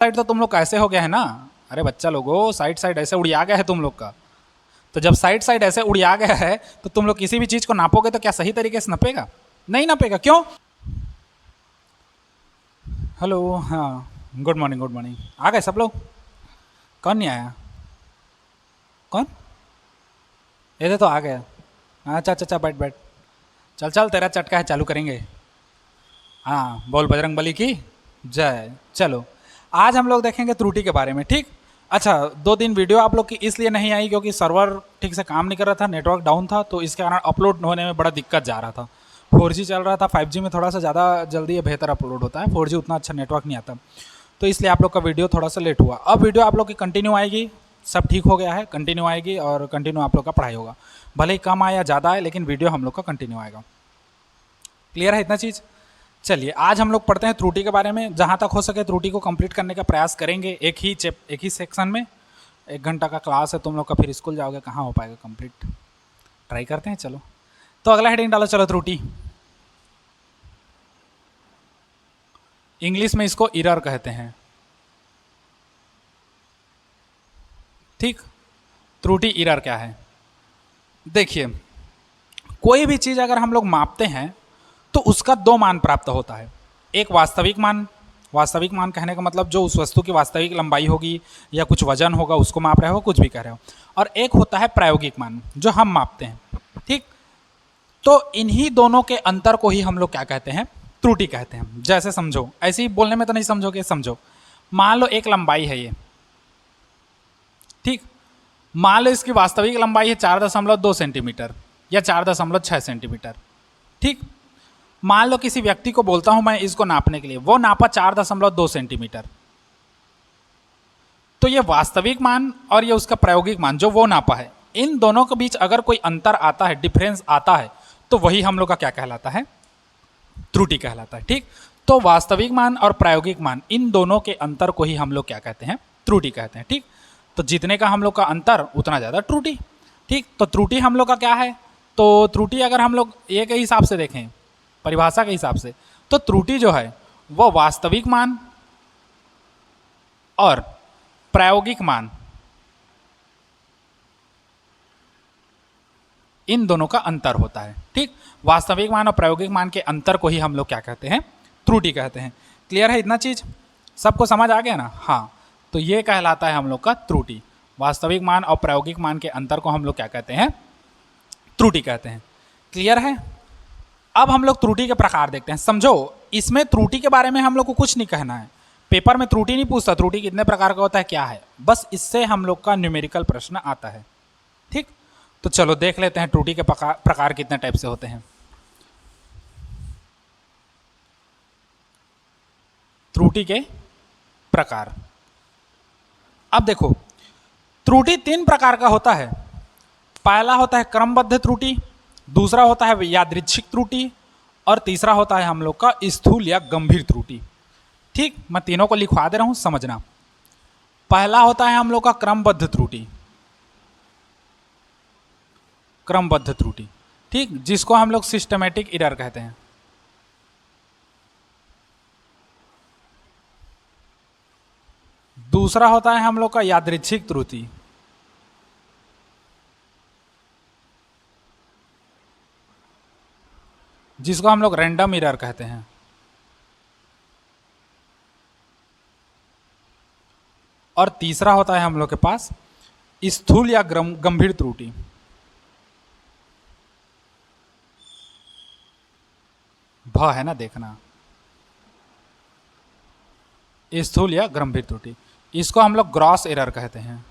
Side तो तुम लोग कैसे हो गया है ना। अरे बच्चा लोगो, साइड साइड ऐसे उड़िया गया है तुम लोग का। तो जब साइड साइड ऐसे उड़िया गया है तो तुम लोग किसी भी चीज को नापोगे तो क्या सही तरीके से नपेगा? नहीं नपेगा। क्यों? हेलो, हाँ। Good morning, good morning. आ गए सब लोग? कौन नहीं आया? कौन? ये तो आ गया। अच्छा अच्छा अच्छा, बैठ बैठ। चल चल, तेरा चटका है, चालू करेंगे। हाँ, बोल बजरंग बली की जय। चलो, आज हम लोग देखेंगे त्रुटि के बारे में, ठीक। अच्छा, 2 दिन वीडियो आप लोग की इसलिए नहीं आई क्योंकि सर्वर ठीक से काम नहीं कर रहा था, नेटवर्क डाउन था, तो इसके कारण अपलोड होने में बड़ा दिक्कत जा रहा था। 4G चल रहा था, 5G में थोड़ा सा ज़्यादा जल्दी या बेहतर अपलोड होता है, 4G उतना अच्छा नेटवर्क नहीं आता, तो इसलिए आप लोग का वीडियो थोड़ा सा लेट हुआ। अब वीडियो आप लोग की कंटिन्यू आएगी, सब ठीक हो गया है, कंटिन्यू आएगी और कंटिन्यू आप लोग का पढ़ाई होगा। भले ही कम आए या ज़्यादा आए, लेकिन वीडियो हम लोग का कंटिन्यू आएगा। क्लियर है इतना चीज़? चलिए, आज हम लोग पढ़ते हैं त्रुटि के बारे में। जहाँ तक हो सके त्रुटि को कंप्लीट करने का प्रयास करेंगे, एक ही सेक्शन में। 1 घंटा का क्लास है तुम लोग का, फिर स्कूल जाओगे, कहाँ हो पाएगा कंप्लीट। ट्राई करते हैं, चलो। तो अगला हेडिंग डालो, चलो, त्रुटि। इंग्लिश में इसको एरर कहते हैं, ठीक। त्रुटि एरर क्या है? देखिए, कोई भी चीज़ अगर हम लोग मापते हैं तो उसका 2 मान प्राप्त होता है। एक वास्तविक मान, वास्तविक मान कहने का मतलब जो उस वस्तु की वास्तविक लंबाई होगी या कुछ वजन होगा उसको माप रहे हो, कुछ भी कह रहे हो। और एक होता है प्रायोगिक मान, जो हम मापते हैं, ठीक। तो इन्हीं दोनों के अंतर को ही हम लोग क्या कहते हैं? त्रुटि कहते हैं। जैसे समझो, ऐसे ही बोलने में तो नहीं समझोगे, समझो। मान लो एक लंबाई है ये, ठीक। मान लो इसकी वास्तविक लंबाई है 4.2 सेंटीमीटर या 4.6 सेंटीमीटर, ठीक। मान लो किसी व्यक्ति को बोलता हूं मैं इसको नापने के लिए, वो नापा 4.2 सेंटीमीटर। तो ये वास्तविक मान और ये उसका प्रायोगिक मान जो वो नापा है, इन दोनों के बीच अगर कोई अंतर आता है, डिफरेंस आता है, तो वही हम लोग का क्या कहलाता है? त्रुटि कहलाता है, ठीक। तो वास्तविक मान और प्रायोगिक मान, इन दोनों के अंतर को ही हम लोग क्या कहते हैं? त्रुटि कहते हैं, ठीक। तो जितने का हम लोग का अंतर उतना ज़्यादा त्रुटि, ठीक। तो त्रुटि हम लोग का क्या है? तो त्रुटि अगर हम लोग ये के हिसाब से देखें, परिभाषा के हिसाब से, तो त्रुटि जो है वो वास्तविक मान और प्रायोगिक मान, इन दोनों का अंतर होता है, ठीक। वास्तविक मान और प्रायोगिक मान के अंतर को ही हम लोग क्या कहते हैं? त्रुटि कहते हैं। क्लियर है इतना चीज? सबको समझ आ गया ना? हाँ। तो ये कहलाता है हम लोग का त्रुटि। वास्तविक मान और प्रायोगिक मान के अंतर को हम लोग क्या कहते हैं? त्रुटि कहते हैं। क्लियर है? अब हम लोग त्रुटि के प्रकार देखते हैं। समझो, इसमें त्रुटि के बारे में हम लोग को कुछ नहीं कहना है। पेपर में त्रुटि नहीं पूछता त्रुटि कितने प्रकार का होता है, क्या है, बस इससे हम लोग का न्यूमेरिकल प्रश्न आता है, ठीक। तो चलो देख लेते हैं त्रुटि के प्रकार कितने टाइप से होते हैं। त्रुटि के प्रकार, अब देखो, त्रुटि 3 प्रकार का होता है। पहला होता है क्रमबद्ध त्रुटि, दूसरा होता है यादृच्छिक त्रुटि, और तीसरा होता है हम लोग का स्थूल या गंभीर त्रुटि, ठीक। मैं तीनों को लिखवा दे रहा हूं, समझना। पहला होता है हम लोग का क्रमबद्ध त्रुटि, क्रमबद्ध त्रुटि, ठीक, जिसको हम लोग सिस्टमैटिक एरर कहते हैं। दूसरा होता है हम लोग का यादृच्छिक त्रुटि, जिसको हम लोग रैंडम एरर कहते हैं। और तीसरा होता है हम लोग के पास स्थूल या गंभीर त्रुटि। भ है ना, देखना, स्थूल या गंभीर त्रुटि, इसको हम लोग ग्रॉस एरर कहते हैं।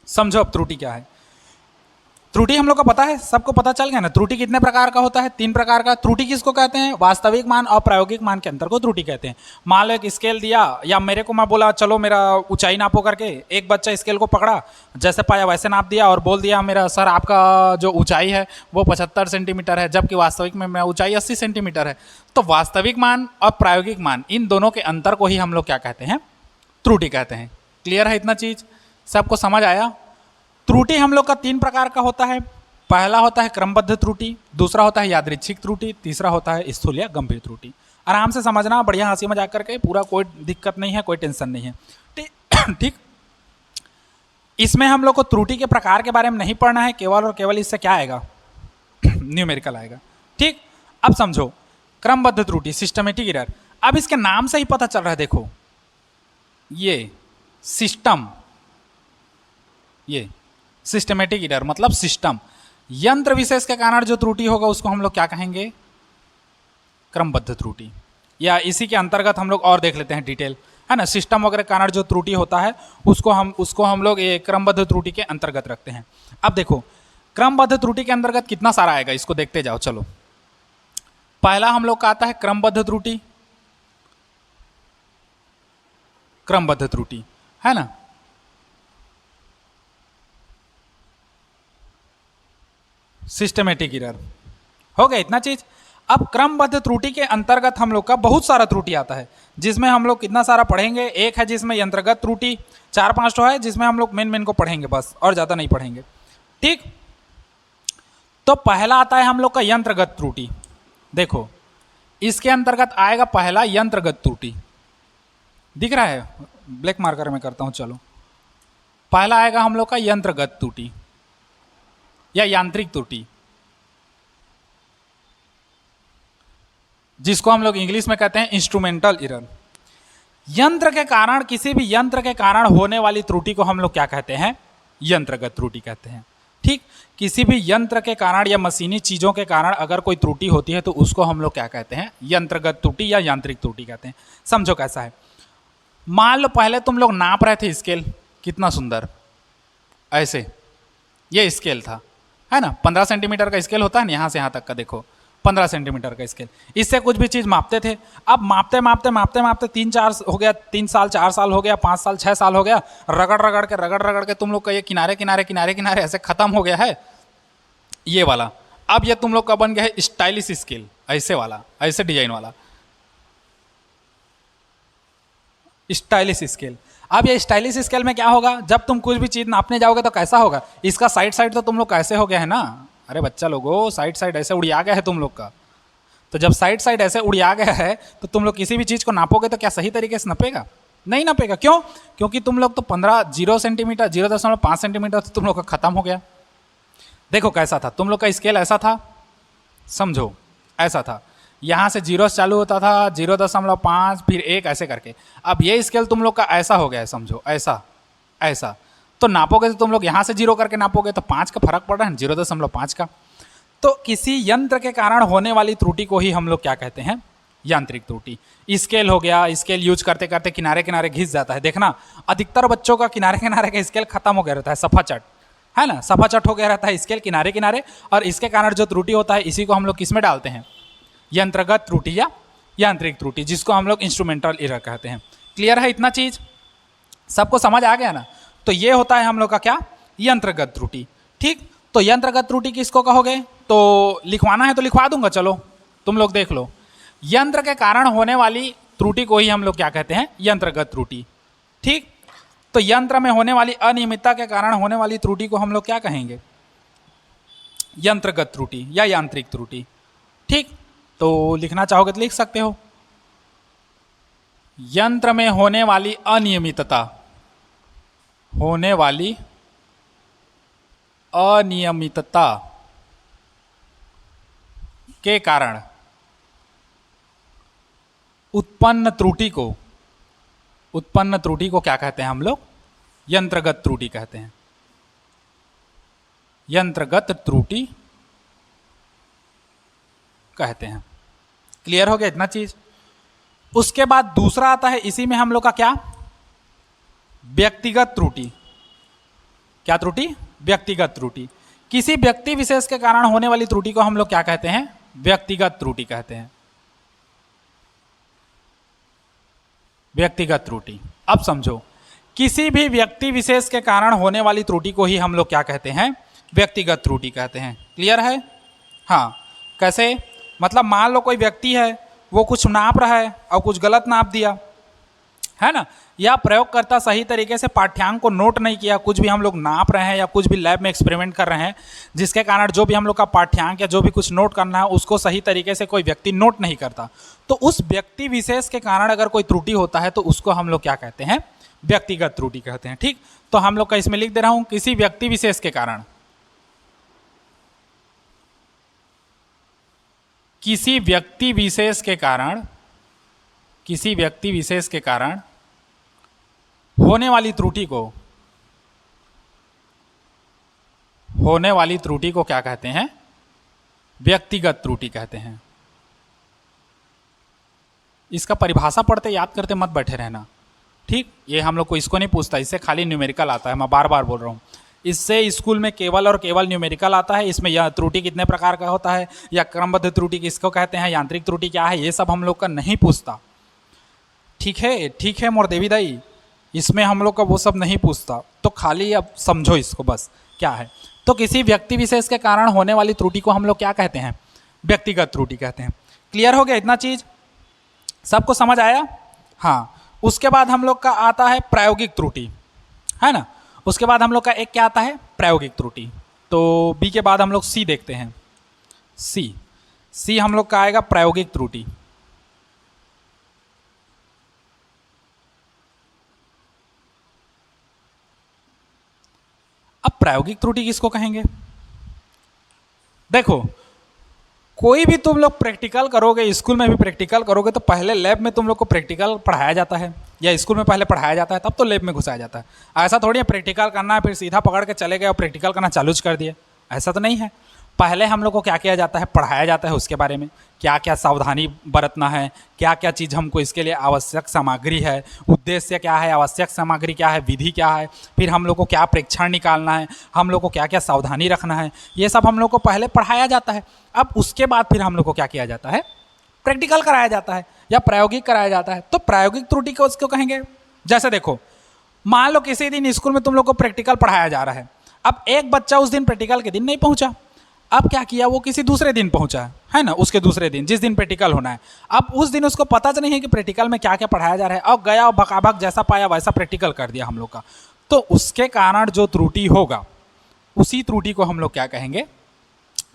समझो अब त्रुटि क्या है। त्रुटि हम लोग को पता है, सबको पता चल गया ना। त्रुटि कितने प्रकार का होता है? 3 प्रकार का। त्रुटि किसको कहते हैं? वास्तविक मान और प्रायोगिक मान के अंतर को त्रुटि कहते हैं। मान लो एक स्केल दिया, या मेरे को मैं बोला चलो मेरा ऊंचाई नापो करके, एक बच्चा स्केल को पकड़ा, जैसे पाया वैसे नाप दिया और बोल दिया मेरा सर आपका जो ऊंचाई है वो 75 सेंटीमीटर है, जबकि वास्तविक में मेरा ऊंचाई 80 सेंटीमीटर है। तो वास्तविक मान और प्रायोगिक मान, इन दोनों के अंतर को ही हम लोग क्या कहते हैं? त्रुटि कहते हैं। क्लियर है इतना चीज? सबको समझ आया? त्रुटि हम लोग का 3 प्रकार का होता है। पहला होता है क्रमबद्ध त्रुटि, दूसरा होता है यादृच्छिक त्रुटि, तीसरा होता है स्थूल या गंभीर त्रुटि। आराम से समझना, बढ़िया हंसी मजाक करके, पूरा कोई दिक्कत नहीं है, कोई टेंशन नहीं है। ठीक। इसमें हम लोग को त्रुटि के प्रकार के बारे में नहीं पढ़ना है, केवल और केवल इससे क्या आएगा, न्यूमेरिकल आएगा। ठीक। अब समझो, क्रमबद्ध त्रुटि, सिस्टमेटिक एरर। अब इसके नाम से ही पता चल रहा है, देखो ये सिस्टम, ये सिस्टमेटिक एरर मतलब सिस्टम, यंत्र विशेष के कारण जो त्रुटि होगा उसको हम लोग क्या कहेंगे, क्रमबद्ध त्रुटि। या इसी के अंतर्गत हम लोग और देख लेते हैं डिटेल, है ना। सिस्टम वगैरह के कारण जो त्रुटि होता है उसको हम लोग ये क्रमबद्ध त्रुटि के अंतर्गत रखते हैं। अब देखो क्रमबद्ध त्रुटि के अंतर्गत कितना सारा आएगा, इसको देखते जाओ। चलो, पहला हम लोग का आता है क्रमबद्ध त्रुटि, क्रमबद्ध त्रुटि, है ना। सिस्टमेटिक एरर हो गया इतना चीज। अब क्रमबद्ध त्रुटि के अंतर्गत हम लोग का बहुत सारा त्रुटि आता है, जिसमें हम लोग कितना सारा पढ़ेंगे, एक है जिसमें यंत्रगत त्रुटि, 4-5 तो है जिसमें हम लोग मेन को पढ़ेंगे बस, और ज्यादा नहीं पढ़ेंगे। ठीक। तो पहला आता है हम लोग का यंत्रगत त्रुटि। देखो इसके अंतर्गत आएगा पहला यंत्रगत त्रुटि, दिख रहा है, ब्लैक मार्कर में करता हूं। चलो, पहला आएगा हम लोग का यंत्रगत त्रुटि या यांत्रिक त्रुटि, जिसको हम लोग इंग्लिश में कहते हैं इंस्ट्रूमेंटल एरर। यंत्र के कारण, किसी भी यंत्र के कारण होने वाली त्रुटि को हम लोग क्या कहते हैं, यंत्रगत त्रुटि कहते हैं। ठीक। किसी भी यंत्र के कारण या मशीनी चीजों के कारण अगर कोई त्रुटि होती है तो उसको हम लोग क्या कहते हैं, यंत्रगत त्रुटि या यांत्रिक त्रुटि कहते हैं। समझो कैसा है, मान लो पहले तुम लोग नाप रहे थे स्केल, कितना सुंदर, ऐसे ये स्केल था, है ना। 15 सेंटीमीटर का स्केल होता है ना, यहां से यहां तक का देखो 15 सेंटीमीटर का स्केल, इससे कुछ भी चीज मापते थे। अब मापते मापते मापते मापते 3-4 हो गया, 3 साल 4 साल हो गया, 5 साल 6 साल हो गया, रगड़ के तुम लोग का ये किनारे किनारे किनारे किनारे ऐसे खत्म हो गया है ये वाला। अब ये तुम लोग का बन गया है स्टाइलिश स्केल, ऐसे वाला, ऐसे डिजाइन वाला स्टाइलिश स्केल। अब ये स्टाइलिश स्केल में क्या होगा, जब तुम कुछ भी चीज नापने जाओगे तो कैसा होगा, इसका साइड तो तुम लोग कैसे हो गया है ना, अरे बच्चा लोगो साइड ऐसे उड़िया गया है तुम लोग का। तो जब साइड ऐसे उड़िया गया है तो तुम लोग किसी भी चीज को नापोगे तो क्या सही तरीके से नपेगा, नहीं नपेगा। क्यों, क्योंकि तुम लोग तो 0 सेंटीमीटर 0.5 सेंटीमीटर तो तुम लोग का खत्म हो गया। देखो कैसा था तुम लोग का स्केल, ऐसा था, समझो ऐसा था, यहां से 0 चालू होता था, 0.5 फिर 1 ऐसे करके। अब ये स्केल तुम लोग का ऐसा हो गया है, समझो ऐसा ऐसा। तो नापोगे तो तुम लोग यहां से 0 करके नापोगे तो 5 का फर्क पड़ रहा है, 0.5 का। तो किसी यंत्र के कारण होने वाली त्रुटि को ही हम लोग क्या कहते हैं, यांत्रिक त्रुटि। स्केल हो गया, स्केल यूज करते करते किनारे किनारे घिस जाता है, देखना अधिकतर बच्चों का किनारे किनारे का स्केल खत्म हो गया रहता है, सफा चट, है ना, सफा चट हो गया रहता है स्केल किनारे किनारे। और इसके कारण जो त्रुटि होता है इसी को हम लोग किस में डालते हैं, यंत्रगत त्रुटि या यांत्रिक त्रुटि, जिसको हम लोग इंस्ट्रूमेंटल एरर कहते हैं। क्लियर है इतना चीज, सबको समझ आ गया ना। तो ये होता है हम लोग का क्या, यंत्रगत त्रुटि। ठीक। तो यंत्रगत त्रुटि किसको कहोगे, तो लिखवाना है तो लिखवा दूंगा, चलो तुम लोग देख लो। यंत्र के कारण होने वाली त्रुटि को ही हम लोग क्या कहते हैं, यंत्रगत त्रुटि। ठीक। तो यंत्र में होने वाली अनियमितता के कारण होने वाली त्रुटि को हम लोग क्या कहेंगे, यंत्रगत त्रुटि या यांत्रिक त्रुटि। ठीक। तो लिखना चाहोगे तो लिख सकते हो, यंत्र में होने वाली अनियमितता, होने वाली अनियमितता के कारण उत्पन्न त्रुटि को क्या कहते हैं हम लोग, यंत्रगत त्रुटि कहते हैं, यंत्रगत त्रुटि कहते हैं। क्लियर हो गया इतना चीज। उसके बाद दूसरा आता है इसी में हम लोग का क्या, व्यक्तिगत त्रुटि। क्या त्रुटि, व्यक्तिगत त्रुटि। किसी व्यक्ति विशेष के कारण होने वाली त्रुटि को हम लोग क्या कहते हैं, व्यक्तिगत त्रुटि कहते हैं, व्यक्तिगत त्रुटि। अब समझो, किसी भी व्यक्ति विशेष के कारण होने वाली त्रुटि को ही हम लोग क्या कहते हैं, व्यक्तिगत त्रुटि कहते हैं। क्लियर है। हाँ, कैसे, मतलब मान लो कोई व्यक्ति है, वो कुछ नाप रहा है और कुछ गलत नाप दिया, है ना, या प्रयोगकर्ता सही तरीके से पाठ्यांक को नोट नहीं किया, कुछ भी हम लोग नाप रहे हैं या कुछ भी लैब में एक्सपेरिमेंट कर रहे हैं, जिसके कारण जो भी हम लोग का पाठ्यांक या जो भी कुछ नोट करना है उसको सही तरीके से कोई व्यक्ति नोट नहीं करता, तो उस व्यक्ति विशेष के कारण अगर कोई त्रुटि होता है तो उसको हम लोग क्या कहते हैं, व्यक्तिगत त्रुटि कहते हैं। ठीक, तो हम लोग का इसमें लिख दे रहा हूं, किसी व्यक्ति विशेष के कारण, किसी व्यक्ति विशेष के कारण, किसी व्यक्ति विशेष के कारण होने वाली त्रुटि को, होने वाली त्रुटि को क्या कहते हैं, व्यक्तिगत त्रुटि कहते हैं। इसका परिभाषा पढ़ते याद करते मत बैठे रहना। ठीक, ये हम लोग को इसको नहीं पूछता, इससे खाली न्यूमेरिकल आता है, मैं बार बार बोल रहा हूँ। इससे स्कूल में केवल और केवल न्यूमेरिकल आता है, इसमें यह त्रुटि कितने प्रकार का होता है या क्रमबद्ध त्रुटि किसको कहते हैं, यांत्रिक त्रुटि क्या है, ये सब हम लोग का नहीं पूछता। ठीक है, ठीक है मोर देवी दाई, इसमें हम लोग का वो सब नहीं पूछता, तो खाली अब समझो इसको बस क्या है। तो किसी व्यक्ति विशेष के कारण होने वाली त्रुटि को हम लोग क्या कहते हैं, व्यक्तिगत त्रुटि कहते हैं। क्लियर हो गया इतना चीज, सबको समझ आया? हाँ, उसके बाद हम लोग का आता है प्रायोगिक त्रुटि, है ना। उसके बाद हम लोग का एक क्या आता है, प्रायोगिक त्रुटि। तो बी के बाद हम लोग सी देखते हैं, सी, सी हम लोग का आएगा प्रायोगिक त्रुटि। अब प्रायोगिक त्रुटि किसको कहेंगे? देखो, कोई भी तुम लोग प्रैक्टिकल करोगे, स्कूल में भी प्रैक्टिकल करोगे, तो पहले लैब में तुम लोग को प्रैक्टिकल पढ़ाया जाता है, या स्कूल में पहले पढ़ाया जाता है तब तो लैब में घुसाया जाता है। ऐसा थोड़ी है प्रैक्टिकल करना है फिर सीधा पकड़ के चले गए और प्रैक्टिकल करना चालू कर दिया, ऐसा तो नहीं है। पहले हम लोग को क्या किया जाता है, पढ़ाया जाता है उसके बारे में, क्या क्या सावधानी बरतना है, क्या क्या चीज़ हमको इसके लिए आवश्यक सामग्री है, उद्देश्य क्या है, आवश्यक सामग्री क्या है, विधि क्या है, फिर हम लोग को क्या प्रेक्षण निकालना है, हम लोग को क्या क्या सावधानी रखना है, ये सब हम लोग को पहले पढ़ाया जाता है। अब उसके बाद फिर हम लोग को क्या किया जाता है, प्रैक्टिकल कराया जाता है या प्रायोगिक कराया जाता है। तो प्रायोगिक त्रुटि को उसको कहेंगे। जैसे देखो, मान लो किसी दिन स्कूल में तुम लोग को प्रैक्टिकल पढ़ाया जा रहा है, अब एक बच्चा उस दिन प्रैक्टिकल के दिन नहीं पहुंचा, अब क्या किया, वो किसी दूसरे दिन पहुंचा है ना, उसके दूसरे दिन जिस दिन प्रैक्टिकल होना है। अब उस दिन उसको पता तो नहीं है कि प्रैक्टिकल में क्या क्या पढ़ाया जा रहा है, अब गया और बकाबक जैसा पाया वैसा प्रैक्टिकल कर दिया हम लोग का, तो उसके कारण जो त्रुटि होगा उसी त्रुटि को हम लोग क्या कहेंगे,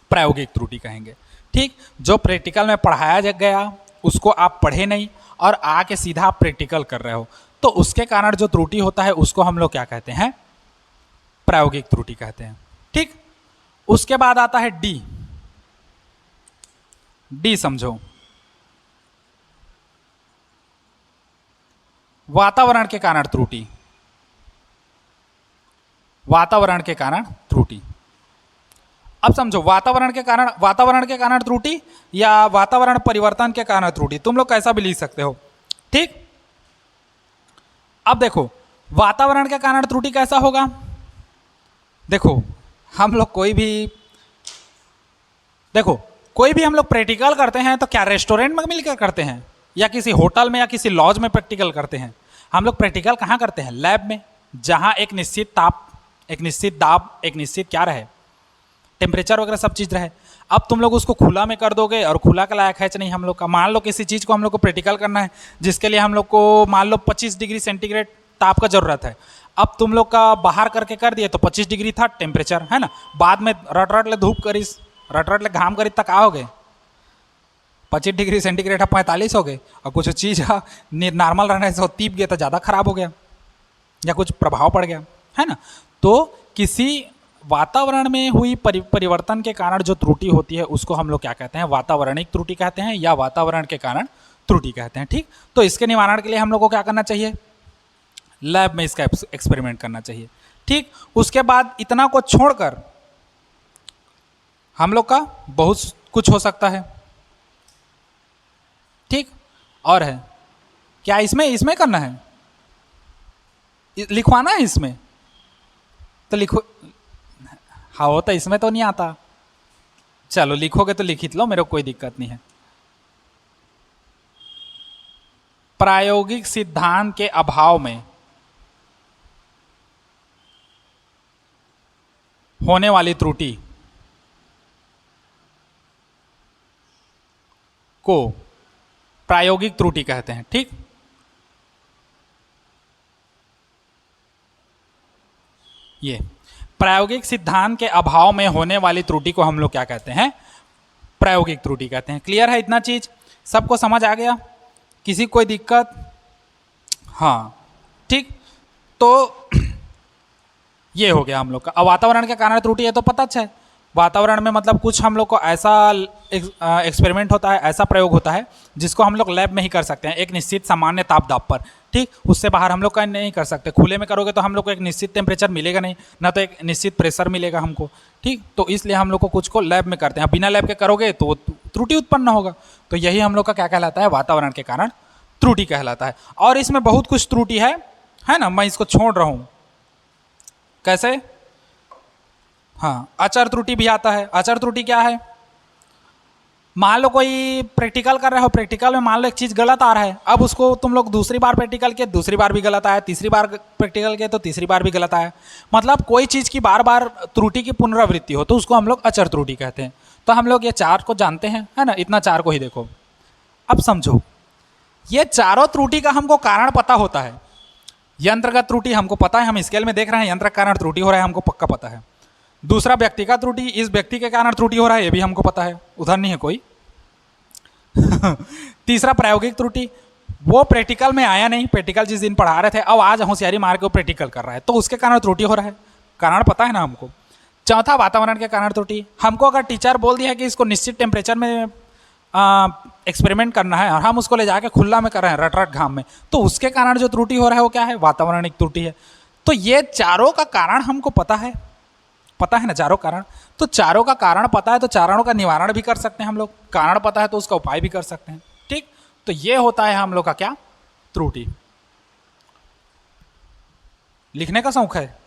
प्रायोगिक त्रुटि कहेंगे। ठीक, जो प्रैक्टिकल में पढ़ाया गया उसको आप पढ़े नहीं और आके सीधा आप प्रैक्टिकल कर रहे हो, तो उसके कारण जो त्रुटि होता है उसको हम लोग क्या कहते हैं, प्रायोगिक त्रुटि कहते हैं। ठीक, उसके बाद आता है डी, डी समझो, वातावरण के कारण त्रुटि, वातावरण के कारण त्रुटि। अब समझो, वातावरण के कारण त्रुटि या वातावरण परिवर्तन के कारण त्रुटि, तुम लोग कैसा भी लिख सकते हो। ठीक, अब देखो वातावरण के कारण त्रुटि कैसा होगा, देखो हम लोग कोई भी हम लोग प्रैक्टिकल करते हैं तो क्या रेस्टोरेंट में मिलकर करते हैं या किसी होटल में या किसी लॉज में प्रैक्टिकल करते हैं? हम लोग प्रैक्टिकल कहाँ करते हैं, लैब में, जहाँ एक निश्चित ताप, एक निश्चित दाब, एक निश्चित क्या रहे, टेम्परेचर वगैरह सब चीज़ रहे। अब तुम लोग उसको खुला में कर दोगे और खुला का लायक है नहीं हम लोग का। मान लो किसी चीज़ को हम लोग को प्रैक्टिकल करना है जिसके लिए हम लोग को मान लो 25 डिग्री सेंटीग्रेड ताप का ज़रूरत है, अब तुम लोग का बाहर करके कर दिए तो 25 डिग्री था टेम्परेचर, है ना, बाद में रट ले धूप करीस, रट ले घाम करी तक आओगे 25 डिग्री सेंटीग्रेड 45 हो गए, और कुछ चीज़ नॉर्मल रहने से तीप गया तो ज़्यादा खराब हो गया या कुछ प्रभाव पड़ गया, है ना। तो किसी वातावरण में हुई परिवर्तन के कारण जो त्रुटि होती है उसको हम लोग क्या कहते हैं, वातावरणिक त्रुटि कहते हैं या वातावरण के कारण त्रुटि कहते हैं। ठीक, तो इसके निवारण के लिए हम लोग को क्या करना चाहिए, लैब में इसका एक्सपेरिमेंट करना चाहिए। ठीक, उसके बाद इतना को छोड़कर हम लोग का बहुत कुछ हो सकता है। ठीक, और है क्या इसमें करना है, लिखवाना है इसमें, तो लिखो। हाँ, वो तो इसमें तो नहीं आता, चलो लिखोगे तो लिख लो, मेरे को कोई दिक्कत नहीं है। प्रायोगिक सिद्धांत के अभाव में होने वाली त्रुटि को प्रायोगिक त्रुटि कहते हैं। ठीक, ये प्रायोगिक सिद्धांत के अभाव में होने वाली त्रुटि को हम लोग क्या कहते हैं? प्रायोगिक त्रुटि कहते हैं। क्लियर है इतना चीज? सबको समझ आ गया? किसी कोई दिक्कत? हाँ ठीक। तो ये हो गया हम लोग का। अब वातावरण के कारण त्रुटि है तो पता है, वातावरण में मतलब कुछ हम लोग को ऐसा एक्सपेरिमेंट होता है, ऐसा प्रयोग होता है जिसको हम लोग लैब में ही कर सकते हैं एक निश्चित सामान्य ताप दाब पर। ठीक, उससे बाहर हम लोग का नहीं कर सकते। खुले में करोगे तो हम लोग को एक निश्चित टेम्परेचर मिलेगा नहीं, ना तो एक निश्चित प्रेशर मिलेगा हमको। ठीक, तो इसलिए हम लोग को कुछ को लैब में करते हैं। बिना लैब के करोगे तो त्रुटि उत्पन्न होगा। तो यही हम लोग का क्या कहलाता है? वातावरण के कारण त्रुटि कहलाता है। और इसमें बहुत कुछ त्रुटि है ना, मैं इसको छोड़ रहा हूँ। कैसे? हाँ, आचार त्रुटि भी आता है। आचार त्रुटि क्या है? मान लो कोई प्रैक्टिकल कर रहे हो, प्रैक्टिकल में मान लो एक चीज़ गलत आ रहा है, अब उसको तुम लोग दूसरी बार प्रैक्टिकल किए, दूसरी बार भी गलत आया, तीसरी बार प्रैक्टिकल किए तो तीसरी बार भी गलत आया। मतलब कोई चीज़ की बार बार त्रुटि की पुनरावृत्ति हो तो उसको हम लोग आचार त्रुटि कहते हैं। तो हम लोग ये चार को जानते हैं, है ना, इतना चार को ही देखो। अब समझो, ये चारों त्रुटि का हमको कारण पता होता है। यंत्रगत त्रुटि हमको पता है, हम स्केल में देख रहे हैं यंत्र के कारण त्रुटि हो रहा है, हमको पक्का पता है। दूसरा व्यक्तिगत त्रुटि, इस व्यक्ति के कारण त्रुटि हो रहा है, ये भी हमको पता है, उधर नहीं है कोई। तीसरा प्रायोगिक त्रुटि, वो प्रैक्टिकल में आया नहीं, प्रैक्टिकल जिस दिन पढ़ा रहे थे अब आज होशियारी मार के वो प्रैक्टिकल कर रहा है, तो उसके कारण त्रुटि हो रहा है, कारण पता है ना हमको। चौथा वातावरण के कारण त्रुटि, हमको अगर टीचर बोल दिया है कि इसको निश्चित टेम्परेचर में एक्सपेरिमेंट करना है और हम उसको ले जाके खुला में कर रहे हैं रट रट घाम में, तो उसके कारण जो त्रुटि हो रहा है वो क्या है? वातावरणिक त्रुटि है। तो ये चारों का कारण हमको पता है, पता है ना चारों कारण। तो चारों का कारण पता है तो चारों का निवारण भी कर सकते हैं हम लोग, कारण पता है तो उसका उपाय भी कर सकते हैं। ठीक, तो ये होता है हम लोग का क्या? त्रुटि। लिखने का शौक है?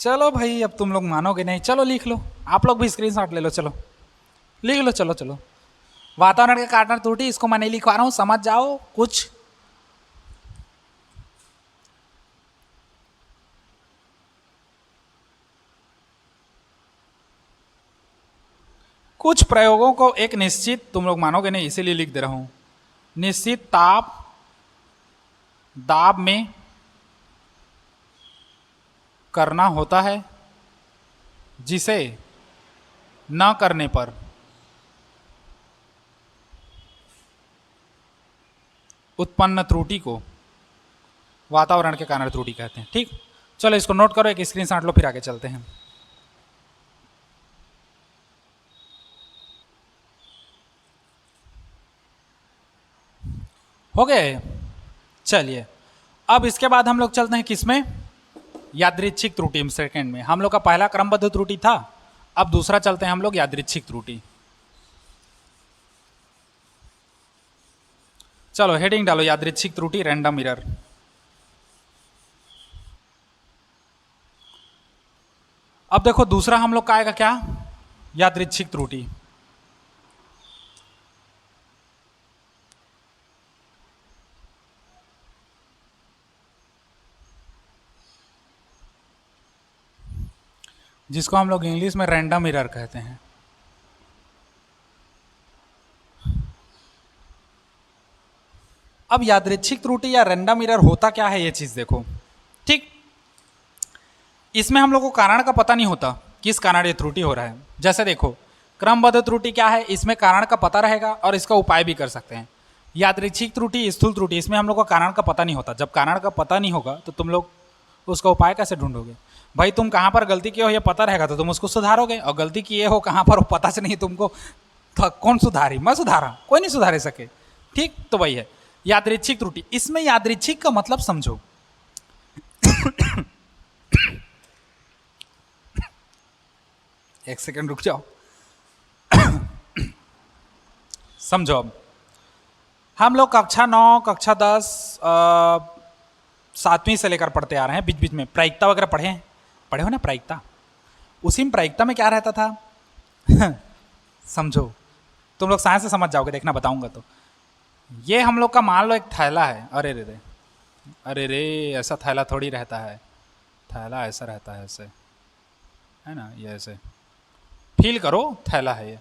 चलो भाई, अब तुम लोग मानोगे नहीं, चलो लिख लो, आप लोग भी स्क्रीनशॉट ले लो, चलो लिख लो, चलो चलो। वातावरण के कारण त्रुटि, इसको मैं नहीं लिखवा रहा हूं, समझ जाओ। कुछ प्रयोगों को एक निश्चित, तुम लोग मानोगे नहीं इसीलिए लिख दे रहा हूं, निश्चित ताप दाब में करना होता है, जिसे न करने पर उत्पन्न त्रुटि को वातावरण के कारण त्रुटि कहते हैं। ठीक, चलो इसको नोट करो, एक स्क्रीनशॉट लो, फिर आगे चलते हैं। हो गए? चलिए, अब इसके बाद हम लोग चलते हैं किसमें? यादृच्छिक त्रुटि। सेकंड में हम लोग का पहला क्रमबद्ध त्रुटि था, अब दूसरा चलते हैं हम लोग यादृच्छिक त्रुटि। चलो हेडिंग डालो, यादृच्छिक त्रुटि, रैंडम एरर। अब देखो दूसरा हम लोग का आएगा क्या? यादृच्छिक त्रुटि। जिसको हम लोग इंग्लिश में रैंडम एरर कहते हैं। अब यादृच्छिक त्रुटि या रैंडम एरर होता क्या है, ये चीज देखो। ठीक, इसमें हम लोग को कारण का पता नहीं होता, किस कारण ये त्रुटि हो रहा है। जैसे देखो, क्रमबद्ध त्रुटि क्या है? इसमें कारण का पता रहेगा और इसका उपाय भी कर सकते हैं। यादृच्छिक त्रुटि, स्थूल त्रुटि, इसमें हम लोग को कारण का पता नहीं होता। जब कारण का पता नहीं होगा तो तुम लोग उसका उपाय कैसे ढूंढोगे? भाई तुम कहाँ पर गलती किए हो ये पता रहेगा तो तुम उसको सुधारोगे, और गलती किए हो कहाँ पर वो पता से नहीं तुमको, तो कौन सुधारी? मैं सुधारा, कोई नहीं सुधारे सके। ठीक, तो वही है यादृच्छिक त्रुटि। इसमें यादृच्छिक का मतलब समझो। एक सेकंड रुक जाओ। समझो, अब हम लोग कक्षा 9, कक्षा 10, 7वीं से लेकर पढ़ते आ रहे हैं, बीच बीच में प्रायिकता वगैरह पढ़े हो ना प्रायिकता। उसी में प्रायिकता में क्या रहता था? समझो, तुम लोग साइंस से समझ जाओगे, देखना बताऊंगा तो। ये हम लोग का मान लो एक थैला है, अरे रे रे, अरे रे, ऐसा थैला थोड़ी रहता है, थैला ऐसा रहता है, ऐसे है ना, ये ऐसे फील करो, थैला है ये,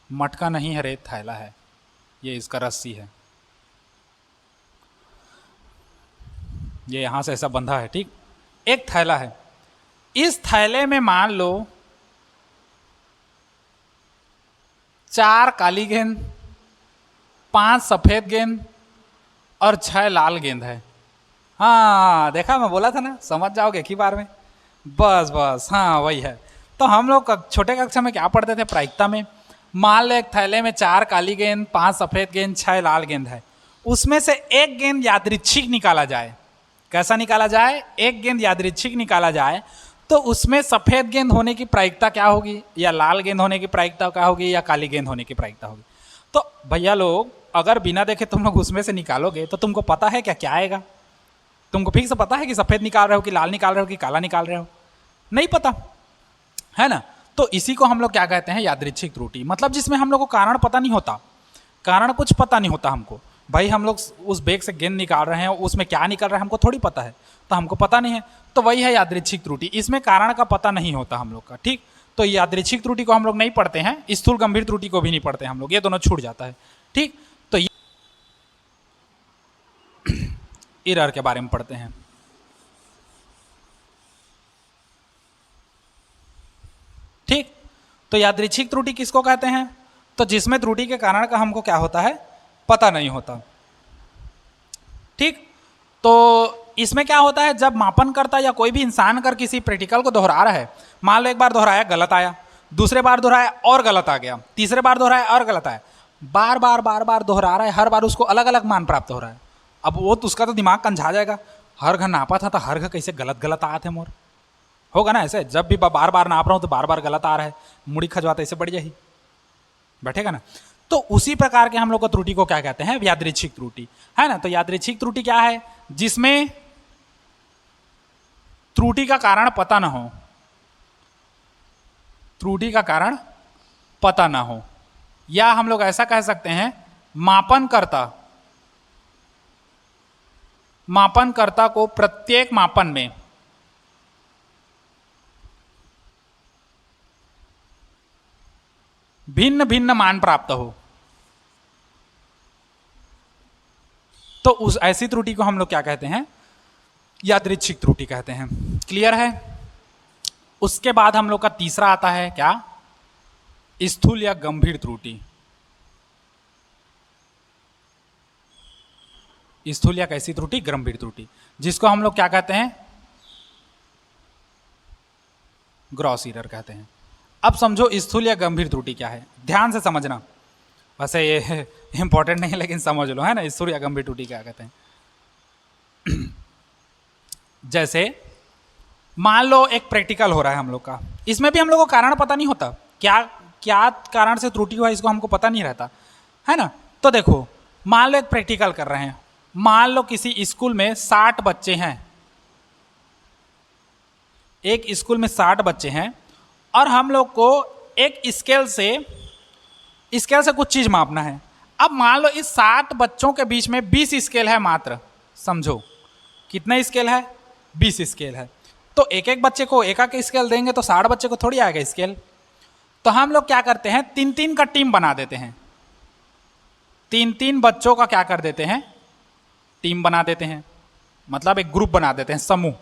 मटका नहीं है रे, थैला है ये, इसका रस्सी है, ये यहां से ऐसा बंधा है। ठीक, एक थैला है, इस थैले में मान लो 4 काली गेंद, 5 सफेद गेंद और 6 लाल गेंद है। हाँ देखा, मैं बोला था ना, समझ जाओगे एक ही बार में। बस बस, हाँ वही है। तो हम लोग छोटे कक्षा में क्या पढ़ते थे प्रायिकता में, मान लो एक थैले में 4 काली गेंद, 5 सफेद गेंद, 6 लाल गेंद है, उसमें से एक गेंद यादृच्छिक निकाला जाए। कैसा निकाला जाए? एक गेंद यादृच्छिक निकाला जाए, तो उसमें सफेद गेंद होने की प्रायिकता क्या होगी, या लाल गेंद होने की प्रायिकता क्या होगी, या काली गेंद होने की प्रायिकता होगी। तो भैया लोग, अगर बिना देखे तुम लोग उसमें से निकालोगे तो तुमको पता है क्या क्या आएगा? तुमको फिक्स पता है कि सफेद निकाल रहे हो कि लाल निकाल रहे हो कि काला निकाल रहे हो? नहीं पता है ना। तो इसी को हम लोग क्या कहते हैं? यादृच्छिक त्रुटि। मतलब जिसमें हम लोग को कारण पता नहीं होता, कारण कुछ पता नहीं होता हमको। भाई हम लोग उस बैग से गेंद निकाल रहे हैं, उसमें क्या निकल रहा है हमको थोड़ी पता है, तो हमको पता नहीं है, तो वही है यादृच्छिक त्रुटि। इसमें कारण का पता नहीं होता हम लोग का, ठीक। तो यादृच्छिक त्रुटि को हम लोग नहीं पढ़ते हैं, स्थूल गंभीर त्रुटि को भी नहीं पढ़ते हम लोग, ये दोनों छूट जाता है, ठीक। तो एरर के बारे में पढ़ते हैं। ठीक, तो यादृच्छिक त्रुटि किसको कहते हैं? तो जिसमें त्रुटि के कारण का हमको क्या होता है, पता नहीं होता, ठीक। तो इसमें क्या होता है, जब मापन करता या कोई भी इंसान अगर किसी प्रैक्टिकल को दोहरा रहा है, मान लो एक बार दोहराया गलत आया, दूसरे बार दोहराया और गलत आ गया, तीसरे बार दोहराया और गलत आया, बार बार दोहरा रहा है, हर बार उसको अलग अलग मान प्राप्त हो रहा है। अब वो तो उसका तो दिमाग कंझा जाएगा, हर घर नापा था तो हर घर कैसे गलत गलत आए थे मोर, होगा ना ऐसे। जब भी बार बार नाप रहा हूँ तो बार बार गलत आ रहा है, मुड़ी खजवाता ऐसे बढ़ जाएगी, बैठेगा ना। तो उसी प्रकार के हम लोग को त्रुटि को क्या कहते हैं? यादृच्छिक त्रुटि, है ना। तो यादृच्छिक त्रुटि क्या है? जिसमें त्रुटि का कारण पता ना हो, त्रुटि का कारण पता ना हो, या हम लोग ऐसा कह सकते हैं मापनकर्ता को प्रत्येक मापन में भिन्न भिन्न मान प्राप्त हो, तो उस ऐसी त्रुटि को हम लोग क्या कहते हैं? यादृच्छिक त्रुटि कहते हैं। क्लियर है? उसके बाद हम लोग का तीसरा आता है क्या? स्थूल या गंभीर त्रुटि। स्थूल या कैसी त्रुटि? गंभीर त्रुटि, जिसको हम लोग क्या कहते हैं? ग्रॉस एरर कहते हैं। अब समझो स्थूल या गंभीर त्रुटि क्या है, ध्यान से समझना। वैसे ये इंपॉर्टेंट नहीं है लेकिन समझ लो, है ना, स्थूल या गंभीर त्रुटि क्या कहते हैं। जैसे मान लो एक प्रैक्टिकल हो रहा है हम लोग का, इसमें भी हम लोग को कारण पता नहीं होता, क्या क्या कारण से त्रुटि हुआ इसको हमको पता नहीं रहता, है ना। तो देखो, मान लो एक प्रैक्टिकल कर रहे हैं, मान लो किसी स्कूल में 60 बच्चे हैं, एक स्कूल में 60 बच्चे हैं, और हम लोग को एक स्केल से कुछ चीज मापना है। अब मान लो इस 60 बच्चों के बीच में 20 स्केल है मात्र, समझो कितना स्केल है? 20 स्केल है। तो एक एक बच्चे को एक एक स्केल देंगे तो 60 बच्चे को थोड़ी आएगा स्केल। तो हम लोग क्या करते हैं, 3-3 का टीम बना देते हैं, 3-3 बच्चों का क्या कर देते हैं? टीम बना देते हैं, मतलब एक ग्रुप बना देते हैं, समूह,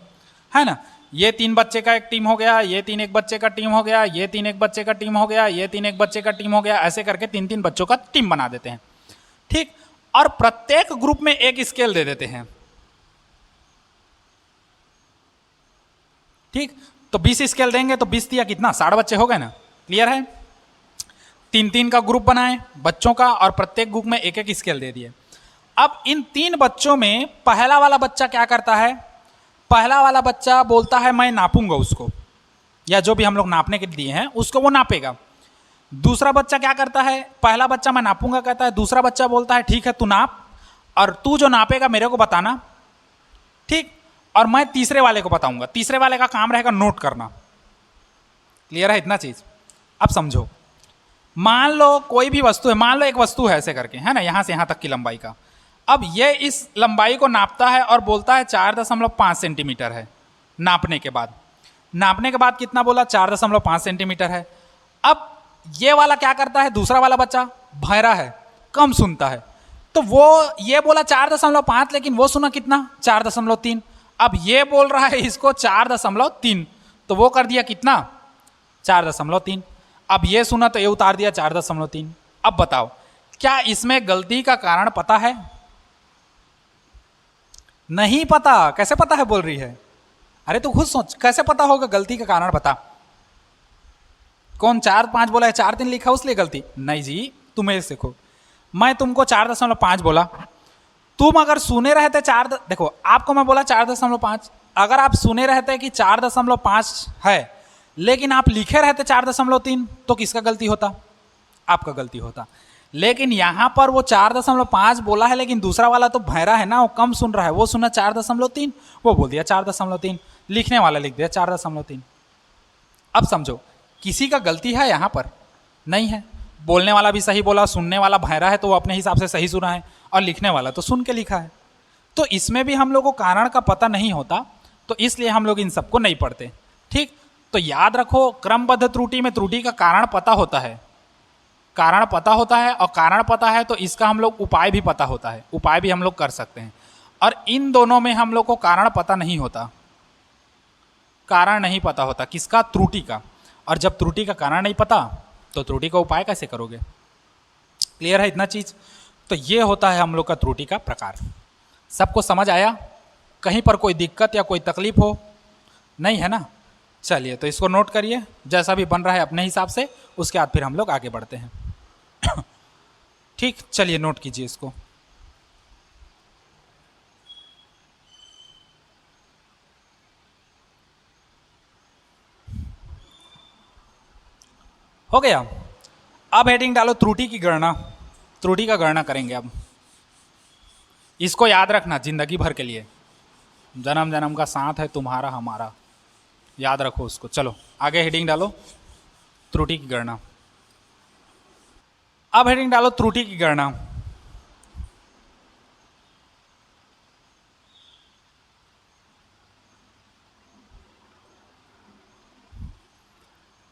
है ना। ये 3 बच्चे का एक टीम हो गया, ये 3 एक बच्चे का टीम हो गया, ये 3 एक बच्चे का टीम हो गया, ये 3 एक बच्चे का टीम हो गया, ऐसे करके 3-3 बच्चों का टीम बना देते हैं, ठीक। और प्रत्येक ग्रुप में एक स्केल दे देते हैं, ठीक। तो 20 स्केल देंगे तो 20 दिया कितना? 60 बच्चे हो गए ना। क्लियर है? 3-3 का ग्रुप बनाए बच्चों का, और प्रत्येक ग्रुप में एक एक स्केल दे दिए। अब इन 3 बच्चों में पहला वाला बच्चा क्या करता है? पहला वाला बच्चा बोलता है मैं नापूंगा उसको, या जो भी हम लोग नापने के लिए हैं उसको वो नापेगा। दूसरा बच्चा क्या करता है? पहला बच्चा मैं नापूंगा कहता है, दूसरा बच्चा बोलता है ठीक है तू नाप, और तू जो नापेगा मेरे को बताना, ठीक। और मैं तीसरे वाले को बताऊंगा, तीसरे वाले का काम रहेगा नोट करना। क्लियर है इतना चीज? अब समझो, मान लो कोई भी वस्तु है, मान लो एक वस्तु है ऐसे करके, है ना, यहां से यहां तक की लंबाई का। अब ये इस लंबाई को नापता है और बोलता है 4.5 सेंटीमीटर है। नापने के बाद कितना बोला? 4.5 सेंटीमीटर है। अब ये वाला क्या करता है? दूसरा वाला बच्चा भैरा है, कम सुनता है, तो वो ये बोला 4.5, लेकिन वो सुना कितना? 4.3। अब ये बोल रहा है इसको 4.3, तो वो कर दिया कितना 4.3। अब ये सुना तो ये उतार दिया 4.3। अब बताओ क्या इसमें गलती का कारण पता है? नहीं पता। कैसे पता है बोल रही है? अरे तू खुद सोच, कैसे पता होगा गलती का कारण? बता। कौन 4.5 बोला है? 4.3 लिखा उसलिए गलती? नहीं जी, तुम्हें देखो, मैं तुमको 4.5 बोला, तुम अगर सुने रहते देखो आपको मैं बोला 4.5, अगर आप सुने रहते कि 4.5 है लेकिन आप लिखे रहते 4.3, तो किसका गलती होता? आपका गलती होता। लेकिन यहां पर वो 4.5 बोला है, लेकिन दूसरा वाला तो भैरा है ना, वो कम सुन रहा है, वो सुना 4.3, वो बोल दिया 4.3, लिखने वाला लिख दिया 4.3। अब समझो किसी का गलती है यहां पर? नहीं है। बोलने वाला भी सही बोला, सुनने वाला भैरा है तो वो अपने हिसाब से सही सुना है, और लिखने वाला तो सुन के लिखा है। तो इसमें भी हम लोग को कारण का पता नहीं होता, तो इसलिए हम लोग इन सबको नहीं पढ़ते। ठीक, तो याद रखो क्रमबद्ध त्रुटि में त्रुटि का कारण पता होता है, कारण पता होता है, और कारण पता है तो इसका हम लोग उपाय भी पता होता है, उपाय भी हम लोग कर सकते हैं। और इन दोनों में हम लोग को कारण पता नहीं होता, कारण नहीं पता होता किसका? त्रुटि का। और जब त्रुटि का कारण नहीं पता तो त्रुटि का उपाय कैसे करोगे? क्लियर है इतना चीज? तो ये होता है हम लोग का त्रुटि का प्रकार। सबको समझ आया? कहीं पर कोई दिक्कत या कोई तकलीफ हो? नहीं है ना? चलिए तो इसको नोट करिए, जैसा भी बन रहा है अपने हिसाब से, उसके बाद फिर हम लोग आगे बढ़ते हैं। ठीक, चलिए नोट कीजिए इसको। हो गया। अब हेडिंग डालो त्रुटि की गणना। त्रुटि का गणना करेंगे अब। इसको याद रखना जिंदगी भर के लिए, जन्म जन्म का साथ है तुम्हारा हमारा, याद रखो उसको। चलो आगे हेडिंग डालो त्रुटि की गणना। अब हेडिंग डालो त्रुटि की गणना।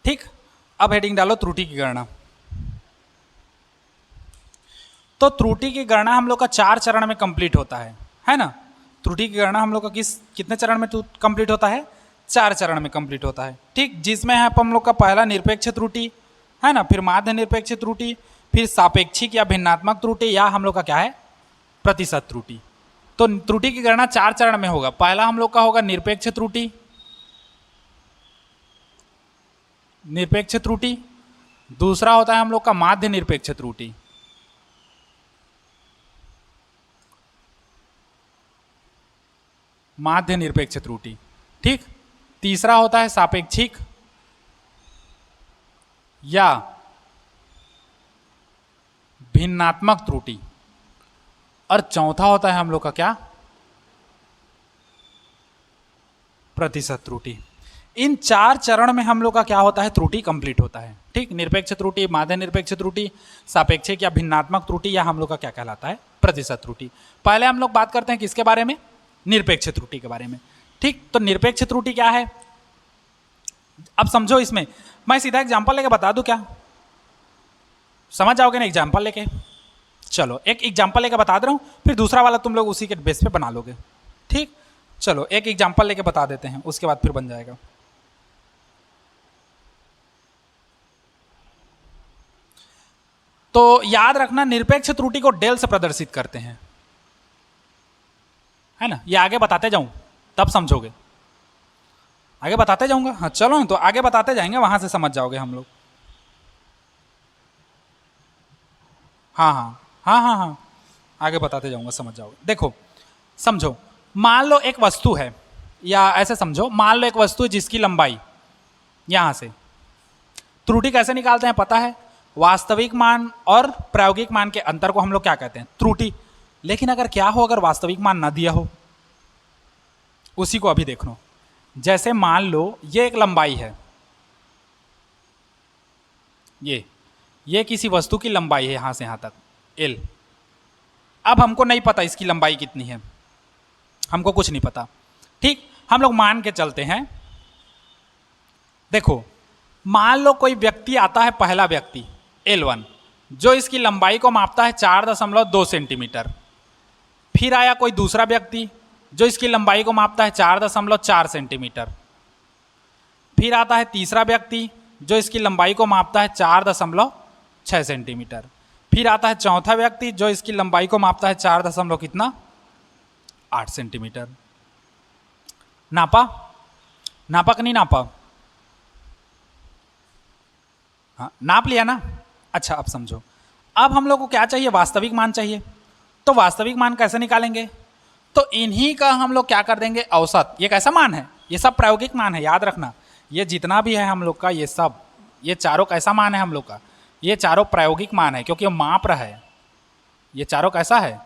ठीक, अब हेडिंग डालो त्रुटि की गणना। तो त्रुटि की गणना हम लोग का 4 चरण में कंप्लीट होता है ना? त्रुटि की गणना हम लोग का कितने चरण में कंप्लीट होता है? 4 चरण में कंप्लीट होता है। ठीक, जिसमें है हम लोग का पहला निरपेक्ष त्रुटि है ना, फिर माध्य निरपेक्ष त्रुटि, फिर सापेक्षिक या भिन्नात्मक त्रुटि, या हम लोग का क्या है? प्रतिशत त्रुटि। तो त्रुटि की गणना 4 चरण में होगा। पहला हम लोग का होगा निरपेक्ष त्रुटि, निरपेक्ष त्रुटि। दूसरा होता है हम लोग का माध्य निरपेक्ष त्रुटि, माध्य निरपेक्ष त्रुटि। ठीक, तीसरा होता है सापेक्षिक या भिन्नात्मक त्रुटि, और चौथा होता है हम लोग का क्या? प्रतिशत त्रुटि। इन 4 चरण में हम लोग का क्या होता है? त्रुटि कंप्लीट होता है। ठीक, निरपेक्ष त्रुटि, माध्य निरपेक्ष त्रुटि, सापेक्षिक या भिन्नात्मक त्रुटि, या हम लोग का क्या कहलाता है? प्रतिशत त्रुटि। पहले हम लोग बात करते हैं किसके बारे में? निरपेक्ष त्रुटि के बारे में। ठीक, तो निरपेक्ष त्रुटि क्या है? अब समझो, इसमें मैं सीधा एग्जांपल लेके बता दूं क्या? समझ जाओगे ना एग्जांपल लेके? चलो एक एग्जांपल लेके बता दे रहा हूं, फिर दूसरा वाला तुम लोग उसी के बेस पे बना लोगे। ठीक, चलो एक एग्जांपल लेके बता देते हैं, उसके बाद फिर बन जाएगा। तो याद रखना निरपेक्ष त्रुटि को डेल से प्रदर्शित करते हैं, है ना? ये आगे बताते जाऊं तब समझोगे, आगे बताते जाऊंगा। हाँ चलो, तो आगे बताते जाएंगे, वहां से समझ जाओगे हम लोग। हाँ हाँ हाँ हाँ हाँ, आगे बताते जाऊंगा, समझ जाओगे। देखो समझो, मान लो एक वस्तु है, या ऐसे समझो, मान लो एक वस्तु है जिसकी लंबाई यहां से, त्रुटि कैसे निकालते हैं पता है? वास्तविक मान और प्रायोगिक मान के अंतर को हम लोग क्या कहते हैं? त्रुटि। लेकिन अगर क्या हो, अगर वास्तविक मान ना दिया हो, उसी को अभी देख लो। जैसे मान लो ये एक लंबाई है, ये किसी वस्तु की लंबाई है यहां से यहां तक एल। अब हमको नहीं पता इसकी लंबाई कितनी है, हमको कुछ नहीं पता। ठीक, हम लोग मान के चलते हैं। देखो मान लो कोई व्यक्ति आता है, पहला व्यक्ति L1, जो इसकी लंबाई को मापता है 4.2 सेंटीमीटर। फिर आया कोई दूसरा व्यक्ति जो इसकी लंबाई को मापता है 4.4 सेंटीमीटर। फिर आता है तीसरा व्यक्ति जो इसकी लंबाई को मापता है 4.6 सेंटीमीटर। फिर आता है चौथा व्यक्ति जो इसकी लंबाई को मापता है 4.8 सेंटीमीटर। नापा नापा कि नहीं नापा? हाँ, नाप लिया ना। अच्छा, अब समझो, अब हम लोग को क्या चाहिए? वास्तविक मान चाहिए। तो वास्तविक मान कैसे निकालेंगे? तो इन्हीं का हम लोग क्या कर देंगे? औसत। ये कैसा मान है? ये सब प्रायोगिक मान है, याद रखना। ये जितना भी है हम लोग का, ये सब, ये चारों कैसा मान है हम लोग का? ये चारों प्रायोगिक मान है, क्योंकि वो माप रहा है। ये चारों कैसा है?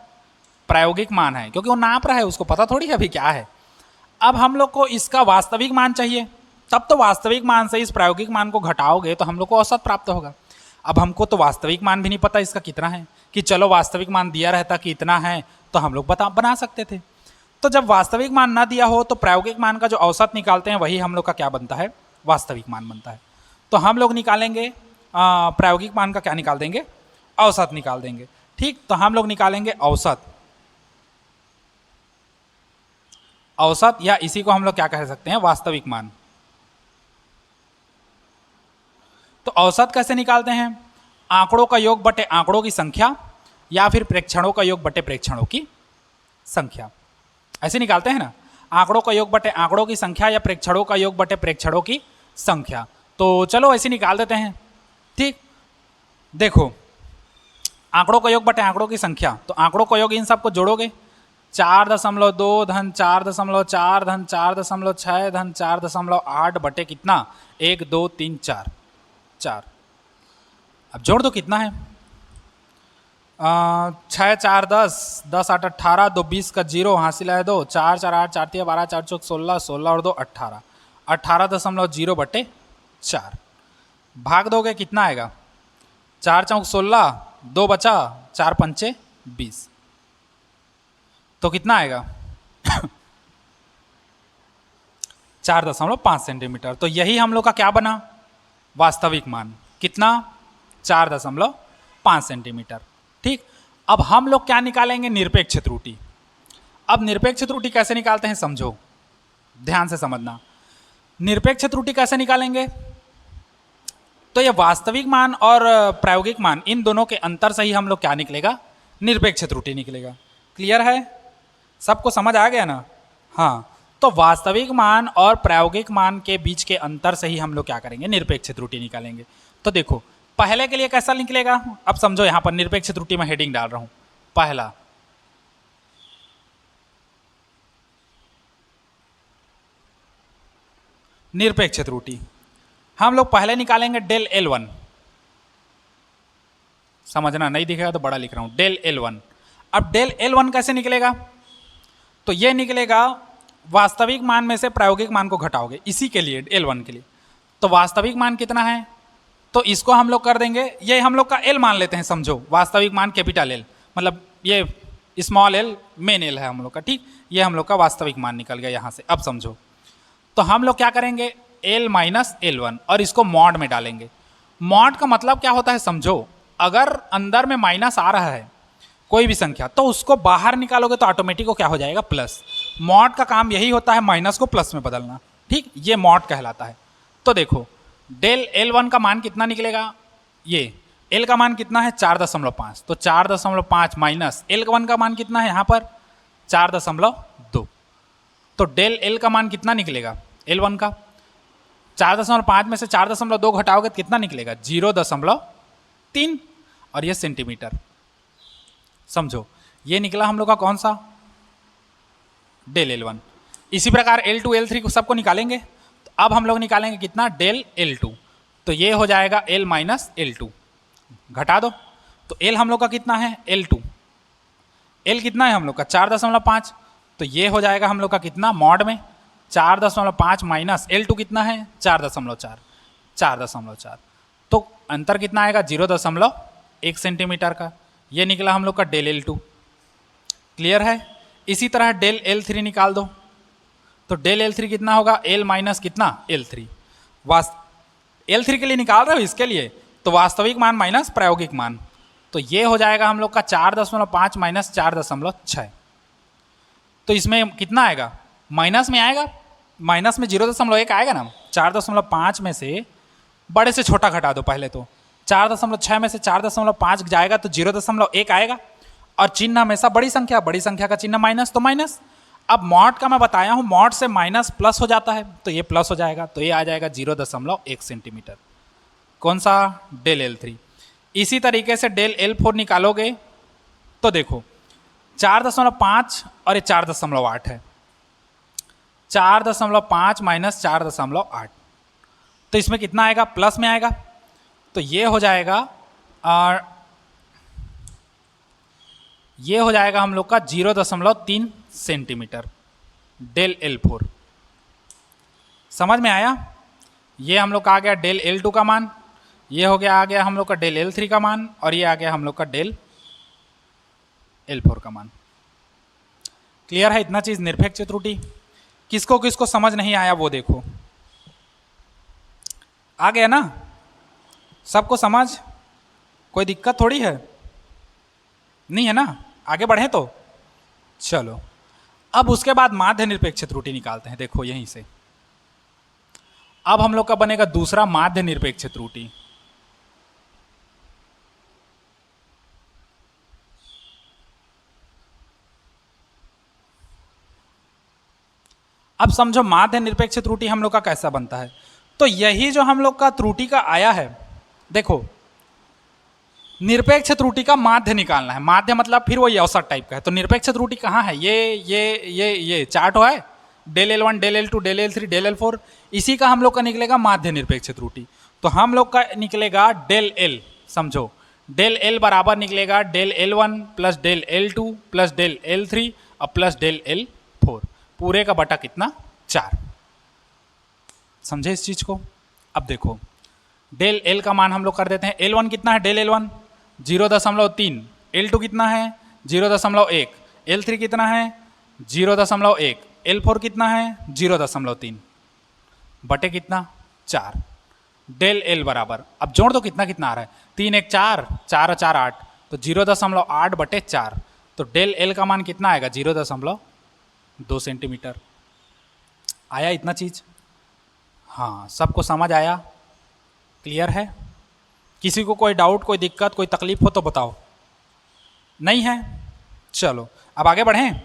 प्रायोगिक मान है, क्योंकि वो नाप रहा है, उसको पता थोड़ी है अभी क्या है। अब हम लोग को इसका वास्तविक मान चाहिए, तब तो वास्तविक मान से इस प्रायोगिक मान को घटाओगे तो हम लोग को औसत प्राप्त होगा। अब हमको तो वास्तविक मान भी नहीं पता इसका कितना है, कि चलो वास्तविक मान दिया रहता कि इतना है तो हम लोग बना सकते थे। तो जब वास्तविक मान ना दिया हो तो प्रायोगिक मान का जो औसत निकालते हैं वही हम लोग का क्या बनता है? वास्तविक मान बनता है। तो हम लोग निकालेंगे प्रायोगिक मान का क्या निकाल देंगे? औसत निकाल देंगे। ठीक, तो हम लोग निकालेंगे औसत। औसत, या इसी को हम लोग क्या कह सकते हैं? वास्तविक मान। तो औसत कैसे निकालते हैं? आंकड़ों का योग बटे आंकड़ों की संख्या, या फिर प्रेक्षणों का योग बटे प्रेक्षणों की संख्या, ऐसे निकालते हैं ना। आंकड़ों का योग बटे आंकड़ों की संख्या, या प्रेक्षणों का योग बटे प्रेक्षणों की संख्या। तो चलो ऐसे निकाल देते हैं। ठीक, देखो, आंकड़ों का योग बटे आंकड़ों की संख्या, तो आंकड़ों का योग इन सबको जोड़ोगे, 4.2 धन 4.4 धन 4.6 धन 4.8 बटे कितना? 1 2 3 4 4। अब जोड़ दो, कितना है? 6 4 10 10 8 18, 2 20 का 0 हासिल है 2, 4 4 8 4 3 12 4 चौक 16 16 और 2 18, 18.0 बटे 4। भाग दोगे, कितना आएगा? 4 चौक 16, 2 बचा, 4 पंचे 20, तो कितना आएगा? 4.5 सेंटीमीटर। तो यही हम लोग का क्या बना? वास्तविक मान। कितना? 4.5 सेंटीमीटर। ठीक, अब हम लोग क्या निकालेंगे? निरपेक्ष त्रुटि। अब निरपेक्ष त्रुटि कैसे निकालते हैं समझो, ध्यान से समझना। निरपेक्ष त्रुटि कैसे निकालेंगे? तो ये वास्तविक मान और प्रायोगिक मान, इन दोनों के अंतर से ही हम लोग क्या निकलेगा? निरपेक्ष त्रुटि निकलेगा। क्लियर है? सबको समझ आ गया ना? हाँ, तो वास्तविक मान और प्रायोगिक मान के बीच के अंतर से ही हम लोग क्या करेंगे? निरपेक्ष त्रुटि निकालेंगे। तो देखो, पहले के लिए कैसा निकलेगा? अब समझो, यहां पर निरपेक्ष त्रुटि में हेडिंग डाल रहा हूं। पहला, निरपेक्ष त्रुटि हम लोग पहले निकालेंगे डेल L1। समझना, नहीं दिखेगा तो बड़ा लिख रहा हूं, डेल L1। अब डेल L1 कैसे निकलेगा? तो ये निकलेगा, वास्तविक मान में से प्रायोगिक मान को घटाओगे, इसी के लिए L1 के लिए। तो वास्तविक मान कितना है? तो इसको हम लोग कर देंगे, ये हम लोग का L मान लेते हैं, समझो। वास्तविक मान कैपिटल L, मतलब ये स्मॉल l मेन L है हम लोग का। ठीक, ये हम लोग का वास्तविक मान निकल गया यहां से। अब समझो, तो हम लोग क्या करेंगे? L माइनस L1, और इसको मॉड में डालेंगे। मॉड का मतलब क्या होता है समझो, अगर अंदर में माइनस आ रहा है कोई भी संख्या, तो उसको बाहर निकालोगे तो ऑटोमेटिक को क्या हो जाएगा? प्लस। मॉड का काम यही होता है, माइनस को प्लस में बदलना। ठीक, ये मॉड कहलाता है। तो देखो, डेल L1 का मान कितना निकलेगा? ये L का मान कितना है? 4.5। तो 4.5 माइनस L1 का मान कितना है यहाँ पर? 4.2। तो डेल L का मान कितना निकलेगा? L1 का 4.5 में से 4.2 घटाओगे तो कितना निकलेगा? 0.3, और ये सेंटीमीटर। समझो, ये निकला हम लोग का कौन सा? Del L1। इसी प्रकार L2 L3 को सबको निकालेंगे। तो अब हम लोग निकालेंगे कितना? Del L2। तो ये हो जाएगा L माइनस L2, घटा दो। तो L हम लोग का कितना है? L2। L कितना है हम लोग का? 4.5। तो ये हो जाएगा हम लोग का कितना? मॉड में 4.5 माइनस L2 कितना है? 4.4। 4.4, तो अंतर कितना आएगा? 0.1 सेंटीमीटर का। ये निकला हम लोग का डेल L2। क्लियर है? इसी तरह डेल L3 निकाल दो। तो डेल L3 कितना होगा? L माइनस कितना? L3। L3 के लिए निकाल रहे हो, इसके लिए तो वास्तविक मान माइनस प्रायोगिक मान। तो ये हो जाएगा हम लोग का 4.5 माइनस 4.6। तो इसमें कितना आएगा, माइनस में आएगा, माइनस में 0.1 आएगा ना। 4.5 में से बड़े से छोटा घटा दो पहले, तो 4.6 में से 4.5 जाएगा तो 0.1 आएगा। और चिन्ह हमेशा बड़ी संख्या का चिन्ह माइनस, तो माइनस। अब मॉड का मैं बताया हूं, मॉड से माइनस प्लस हो जाता है, तो ये प्लस हो जाएगा, तो ये आ जाएगा 0.1 सेंटीमीटर। कौन सा, डेल L3। इसी तरीके से डेल L4 निकालोगे तो देखो 4.5 और ये 4.8 है, 4.5 माइनस 4.8, तो इसमें कितना आएगा, प्लस में आएगा, तो ये हो जाएगा, और ये हो जाएगा हम लोग का 0.3 सेंटीमीटर डेल L4। समझ में आया। ये हम लोग का आ गया डेल L2 का मान, ये हो गया आ गया हम लोग का डेल L3 का मान, और ये आ गया हम लोग का डेल L4 का मान। क्लियर है इतना चीज, निरपेक्ष त्रुटि। किसको किसको समझ नहीं आया वो देखो, आ गया ना सबको समझ, कोई दिक्कत थोड़ी है, नहीं है ना। आगे बढ़े तो चलो, अब उसके बाद माध्य निरपेक्ष त्रुटि निकालते हैं। देखो यहीं से अब हम लोग का बनेगा दूसरा माध्य निरपेक्ष त्रुटि। अब समझो माध्य निरपेक्ष त्रुटि हम लोग का कैसा बनता है। तो यही जो हम लोग का त्रुटि का आया है, देखो निरपेक्ष त्रुटि का माध्य निकालना है। माध्य मतलब फिर वही औसत टाइप का है। तो निरपेक्ष त्रुटि कहाँ है, ये चार्ट हुआ है, del L1 del L2 del L3 del L4, इसी का हम लोग का निकलेगा माध्य निरपेक्ष त्रुटि। तो हम लोग का निकलेगा डेल L, समझो डेल L बराबर निकलेगा del L1 plus del L2 plus del L3 और प्लस डेल L4, पूरे का बटा कितना, 4। समझे इस चीज को। अब देखो डेल L का मान हम लोग कर देते हैं, L1 कितना है, डेल L1 0.3, L2 कितना है 0.1, L3 कितना है 0.1, L4 कितना है 0.3 बटे कितना, 4। डेल L बराबर, अब जोड़ दो कितना कितना आ रहा है, 3 1 4, 4 4 8, तो 0.8 बटे 4, तो डेल L का मान कितना आएगा 0.2 सेंटीमीटर। आया इतना चीज, हाँ सबको समझ आया, क्लियर है। किसी को कोई डाउट, कोई दिक्कत, कोई तकलीफ हो तो बताओ, नहीं है। चलो अब आगे बढ़ें।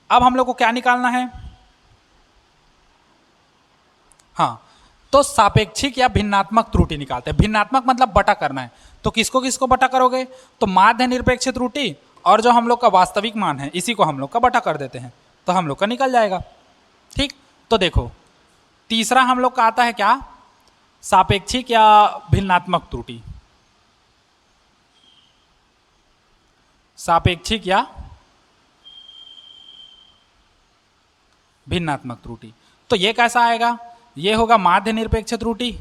अब हम लोग को क्या निकालना है, हाँ तो सापेक्षिक या भिन्नात्मक त्रुटि निकालते हैं। भिन्नात्मक मतलब बटा करना है, तो किसको किसको बटा करोगे, तो माध्य निरपेक्ष त्रुटि और जो हम लोग का वास्तविक मान है इसी को हम लोग का बटा कर देते हैं, तो हम लोग का निकल जाएगा। ठीक, तो देखो तीसरा हम लोग का आता है क्या, सापेक्षिक या भिन्नात्मक त्रुटि। सापेक्षिक या भिन्नात्मक त्रुटि, तो ये कैसा आएगा, ये होगा माध्य निरपेक्ष त्रुटि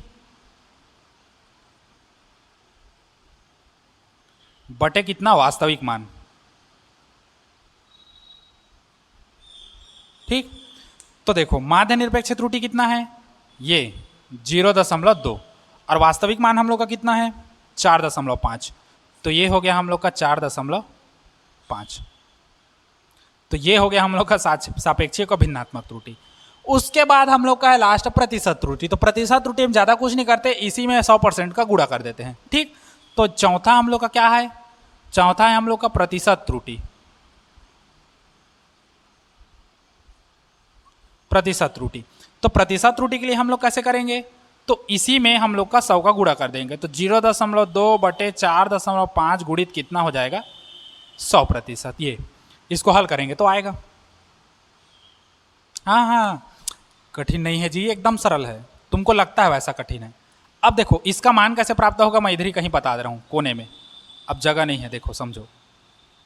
बटे कितना, वास्तविक मान। ठीक, तो देखो माध्य निरपेक्ष त्रुटि कितना है, ये 0.2, और वास्तविक मान हम लोग का कितना है 4.5, तो ये हो गया हम लोग का 4.5, तो ये हो गया हम लोग का सापेक्षिक और भिन्नात्मक त्रुटि। उसके बाद हम लोग का है लास्ट प्रतिशत त्रुटि। तो प्रतिशत त्रुटि हम ज़्यादा कुछ नहीं करते, इसी में 100% का गुणा कर देते हैं। ठीक, तो चौथा हम लोग का क्या है, चौथा है हम लोग का प्रतिशत त्रुटि। प्रतिशत त्रुटि, तो प्रतिशत त्रुटि के लिए हम लोग कैसे करेंगे, तो इसी में हम लोग का 100 का गुणा कर देंगे, तो 0.2 बटे 4.5 गुणित कितना हो जाएगा 100%। ये इसको हल करेंगे तो आएगा। हाँ हाँ कठिन नहीं है जी, एकदम सरल है, तुमको लगता है वैसा कठिन है। अब देखो इसका मान कैसे प्राप्त होगा, मैं इधर ही कहीं बता दे रहा हूँ कोने में, अब जगह नहीं है, देखो समझो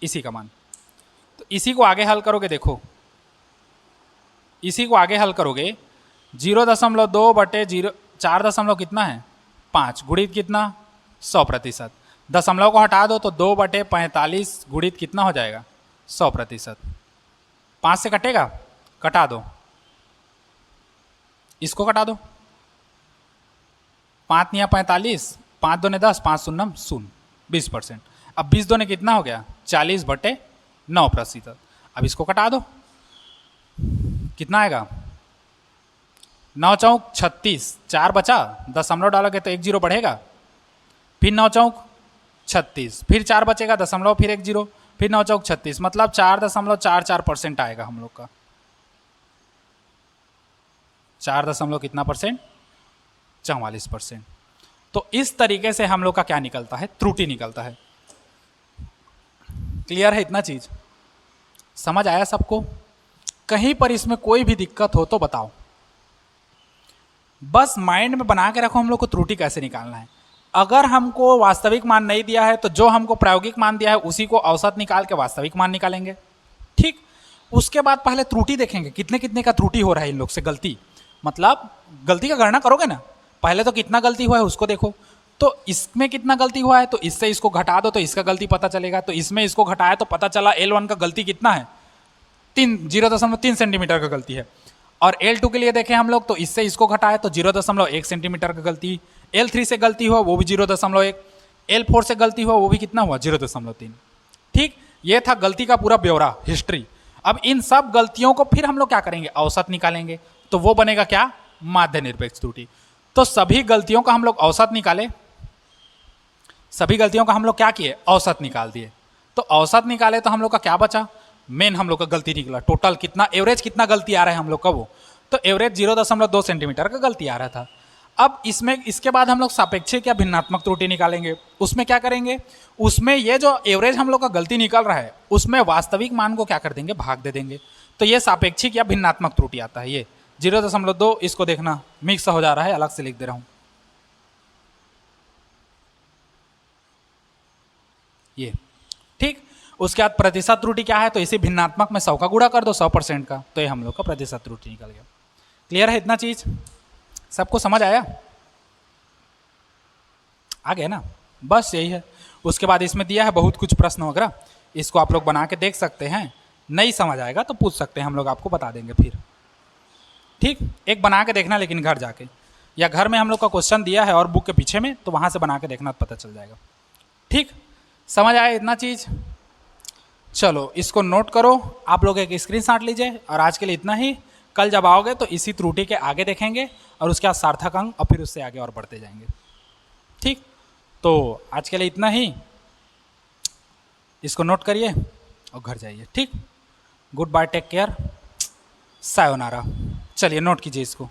इसी का मान। तो इसी को आगे हल करोगे, देखो इसी को आगे हल करोगे, 0.2 बटे 4 कितना है 5 गुणित कितना 100%, दशमलव को हटा दो तो 2 बटे 45 गुणित कितना हो जाएगा 100%। 5 से कटेगा, कटा दो, इसको कटा दो, 5 निया 45, 5 दूने 10, 5 शून्य 0, 20%। अब 20 दूने कितना हो गया 40 बटे 9%। अब इसको कटा दो, कितना आएगा, 9 चौक 36, 4 बचा, दशमलव डालोगे तो 1 जीरो बढ़ेगा, फिर 9 चौक 36, फिर 4 बचेगा, दशमलव, फिर 1 जीरो, फिर 9 चौक 36, मतलब 4.44% आएगा हम लोग का। 4 दशमलव कितना परसेंट, 44%। तो इस तरीके से हम लोग का क्या निकलता है, त्रुटि निकलता है। क्लियर है इतना चीज, समझ आया सबको? कहीं पर इसमें कोई भी दिक्कत हो तो बताओ, बस माइंड में बना के रखो हम लोग को त्रुटि कैसे निकालना है। अगर हमको वास्तविक मान नहीं दिया है तो जो हमको प्रायोगिक मान दिया है उसी को औसत निकाल के वास्तविक मान निकालेंगे। ठीक, उसके बाद पहले त्रुटि देखेंगे, कितने कितने का त्रुटि हो रहा है इन लोग से, गलती मतलब गलती का गणना करोगे ना, पहले तो कितना गलती हुआ है उसको देखो, तो इसमें कितना गलती हुआ है तो इससे इसको घटा दो तो इसका गलती पता चलेगा, तो इसमें इसको घटाया तो पता चला L1 का गलती कितना है, 0.3 सेंटीमीटर का गलती है। और L2 के लिए देखें हम लोग तो इससे इसको घटाया तो 0.1 सेंटीमीटर का गलती, L3 से गलती हुआ वो भी 0.1, L4 से गलती हुआ वो भी कितना हुआ 0.3। ठीक, ये था गलती का पूरा ब्यौरा, हिस्ट्री। अब इन सब गलतियों को फिर हम लोग क्या करेंगे, औसत निकालेंगे, तो वो बनेगा क्या, माध्य निरपेक्ष त्रुटि। तो सभी गलतियों का हम लोग औसत निकाले, सभी गलतियों का हम लोग क्या किए, औसत निकाल दिए। तो औसत निकाले तो हम लोग का क्या बचा, मेन हम लोग का गलती निकला, टोटल कितना, एवरेज कितना गलती आ रहा है हम लोग का, वो तो एवरेज 0.2 सेंटीमीटर का गलती आ रहा था। अब इसमें इसके बाद हम लोग सापेक्षिक या भिन्नात्मक त्रुटि निकालेंगे। उसमें क्या करेंगे, उसमें ये जो एवरेज हम लोग का गलती निकल रहा है उसमें वास्तविक मान को क्या कर देंगे, भाग दे देंगे, तो ये सापेक्षिक या भिन्नात्मक त्रुटि आता है। ये 0.2, इसको देखना मिक्स हो जा रहा है, अलग से लिख दे रहा हूं ये। ठीक, उसके बाद प्रतिशत त्रुटि क्या है, तो इसे भिन्नात्मक में 100 का गुणा कर दो, 100% का, तो ये हम लोग का प्रतिशत त्रुटि निकल गया। क्लियर है इतना चीज, सबको समझ आया, आ गया ना, बस यही है। उसके बाद इसमें दिया है बहुत कुछ प्रश्न वगैरह, इसको आप लोग बना के देख सकते हैं, नहीं समझ आएगा तो पूछ सकते हैं, हम लोग आपको बता देंगे फिर। ठीक, एक बना के देखना लेकिन घर जाके, या घर में हम लोग का क्वेश्चन दिया है और बुक के पीछे में, तो वहां से बना के देखना, पता चल जाएगा। ठीक, समझ आया इतना चीज, चलो इसको नोट करो, आप लोग एक स्क्रीनशॉट लीजिए, और आज के लिए इतना ही। कल जब आओगे तो इसी त्रुटि के आगे देखेंगे, और उसके बाद सार्थक अंक, और फिर उससे आगे और बढ़ते जाएंगे। ठीक, तो आज के लिए इतना ही, इसको नोट करिए और घर जाइए। ठीक, good bye, take care, sayonara. चलिए नोट कीजिए इसको।